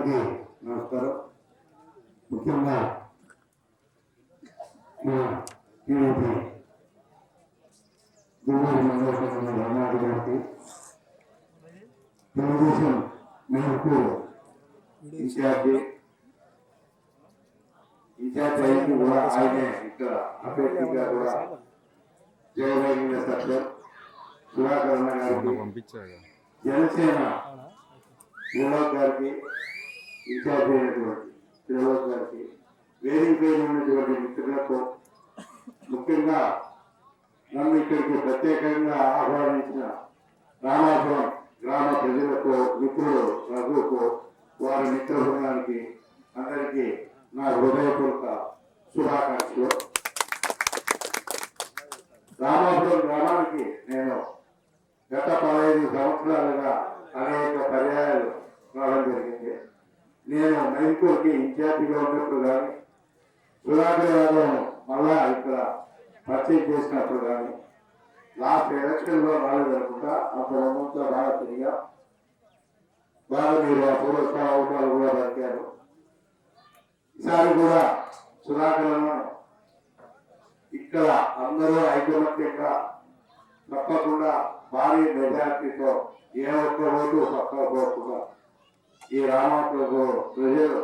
అందరికీ నమస్కారం. ముఖ్యంగా మన టీడీపీ గుంటూరు మండలంలోని రామారెడ్డి గారికి తెలుగుదేశం మేరకు ఇన్ఛార్జి అయింది కూడా ఆయనే ఇక్కడ అభ్యర్థిగా కూడా జయవేంద్ర సత్యం సుధాకరణ గారికి జనసేన శ్రీనివాస్ గారికి ఇన్ఛార్జ్ అయినటువంటి శ్రీనివాస్ గారికి వేదిక పేరు ఉన్నటువంటి మిత్రులకు ముఖ్యంగా నన్ను ఇక్కడికి ప్రత్యేకంగా ఆహ్వానించిన రామాపురం గ్రామ ప్రజలకు మిత్రులు రఘుకు వారి మిత్ర బృందానికి అందరికీ నా హృదయపూర్వక శుభాకాంక్షలు. రామాపురం గ్రామానికి నేను గత 15 సంవత్సరాలుగా అనేక పర్యాయాలు రావడం జరిగింది. నేను మైకూర్కి ఇన్ఛార్జిగా ఉన్నప్పుడు కానీ సుధాకర్ యాదవ్ను మళ్ళా ఇక్కడ పరిచయం చేసినప్పుడు కానీ లాస్ట్ ఎలక్షన్లో రాలేదనుకుంటా అప్పుడు బాగా తిరిగా బాగా మీరు పూర్వక అవకాశాలు కూడా దొరికారు. ఈసారి కూడా సుధాకర్ను ఇక్కడ అందరూ ఐకమత్యంగా తప్పకుండా భారీ మెజార్టీతో ఏ ఒక్క ఓటు పక్కకపోకుండా ఈ రామాపురం ప్రజలు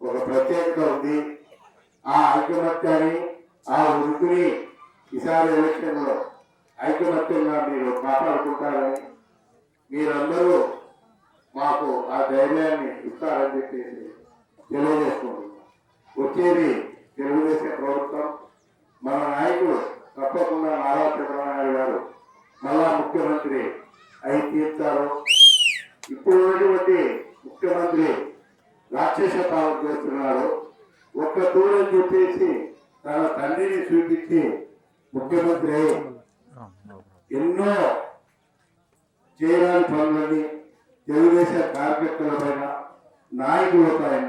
ఒక ప్రత్యేకత ఉంది. ఆ ఐకమత్యాన్ని ఆ వృత్తిని ఈసారి ఎలక్షన్లో ఐకమత్యంగా మీరు కాపాడుకుంటారని మీరందరూ మాకు ఆ ధైర్యాన్ని ఇస్తారని చెప్పేసి తెలియజేసుకుంటున్నాం. వచ్చేది తెలుగుదేశం ప్రభుత్వం. మన నాయకుడు తప్పకుండా నారా చంద్రబాబు గారు మళ్ళా ముఖ్యమంత్రి అయి తీర్చారు. ఇప్పుడు ఉన్నటువంటి ముఖ్యమంత్రి రాక్షస పాలన చేస్తున్నారు. ఒక్క దూరం చెప్పేసి తన తండ్రిని చూపించి ముఖ్యమంత్రి అయి ఎన్నో చేయడానికి పనులని తెలుగుదేశం కార్యకర్తల పైన నాయకుల పైన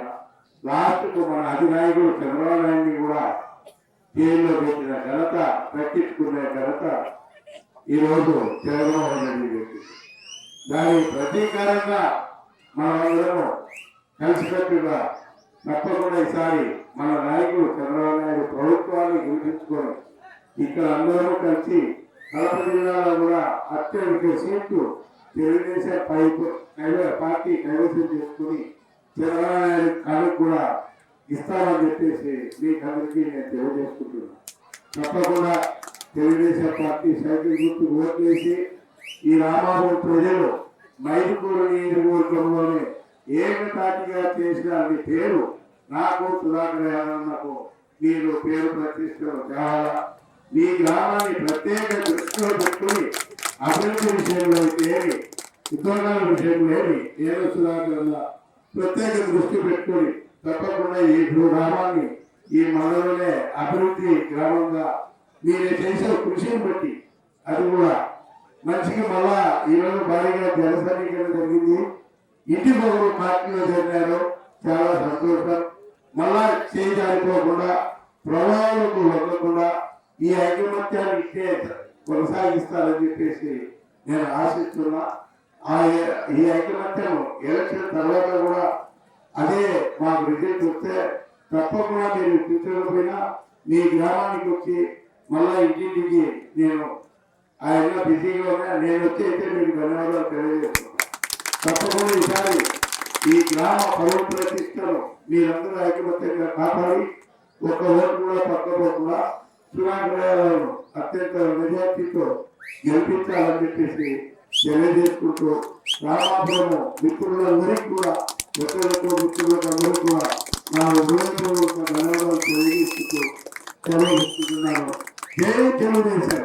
లాస్ట్కు మన అధినాయకుడు చంద్రబాబు నాయుడిని కూడా జైల్లో పెట్టిన ఘనత పట్టించుకునే ఘనత ఈరోజు చంద్రబాబు నాయుడు పెట్టింది. దాని ప్రతీకారంగా మనమందరం కలిసికట్టుగా తప్పకుండా ఈసారి మన నాయకుడు చంద్రబాబు నాయుడు ప్రభుత్వాన్ని గెలిపించుకొని ఇక్కడ అందరూ కలిసి కడప జిల్లాలో కూడా అత్యధిక సీట్లు తెలుగుదేశం పార్టీ కైవసం చేసుకుని చంద్రబాబు నాయుడు కాలకు కూడా ఇస్తామని చెప్పేసి మీకు అందరికీ నేను తెలియజేసుకుంటున్నాను. తప్పకుండా తెలుగుదేశం పార్టీ సైకిల్ గుర్తు ఓట్లేసి ఈ రామాపురం ప్రజలు మైదుకూరు నియోజకవర్గంలోనే ఏకతాటిగా చేసిన మీ పేరు నాకు సుధాకర్ యాదవ్కు మీరు పేరు ప్రతిష్టలు కావాలా. మీ గ్రామాన్ని ప్రత్యేక దృష్టిలో పెట్టుకుని అభివృద్ధి విషయంలో ఏమి ఉద్యోగాల విషయంలో ఏమి నేను సుధాకర్ ప్రత్యేక దృష్టి పెట్టుకుని తప్పకుండా ఈ గ్రామాన్ని ఈ మండలంలోనే అభివృద్ధి గ్రామంగా మీరు చేసే కృషిని బట్టి అది కూడా మంచిగా మళ్ళా ఈరోజు భారీగా జన సమీకరణ జరిగింది. ఇంటి మొదలు పార్టీలో జరిగినారు. చాలా సంతోషం. మళ్ళా చేయజారిపోకుండా ప్రభావాలకు లొంగకుండా ఈ ఐకమత్యాన్ని ఇట్టే కొనసాగిస్తారని చెప్పేసి నేను ఆశిస్తున్నా. ఈ ఐకమత్యం ఎలక్షన్ తర్వాత కూడా అదే మాకు రిజల్ట్ వస్తే తప్పకుండా మీరు కూర్చోకపోయినా మీ గ్రామానికి వచ్చి మళ్ళా ఇంటింటికి నేను ఆయన బిజీగా ఉన్నా నేను వచ్చి అయితే మీకు ధన్యవాదాలు తెలియజేస్తున్నాను. తప్పకుండా ఈసారి ఈ గ్రామ పౌర ప్రతిష్టను మీరందరూ ఐకమత్యంగా కాపాడి ఒక్క ఓటు కూడా పక్కపోకుండా సుధాకర్ అత్యంత మెజార్టీతో గెలిపించాలని చెప్పేసి తెలియజేసుకుంటూ రామాపురము మిత్రులందరికీ కూడా ఒకరితో మిత్రులకు అందరూ కూడా నా హృదయపూర్వక ధన్యవాదాలు తెలియజేసుకుంటూ తెలియజేస్తున్నాను. జై తెలుగుదేశం,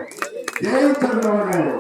జై చంద్రబాబు నాయుడు.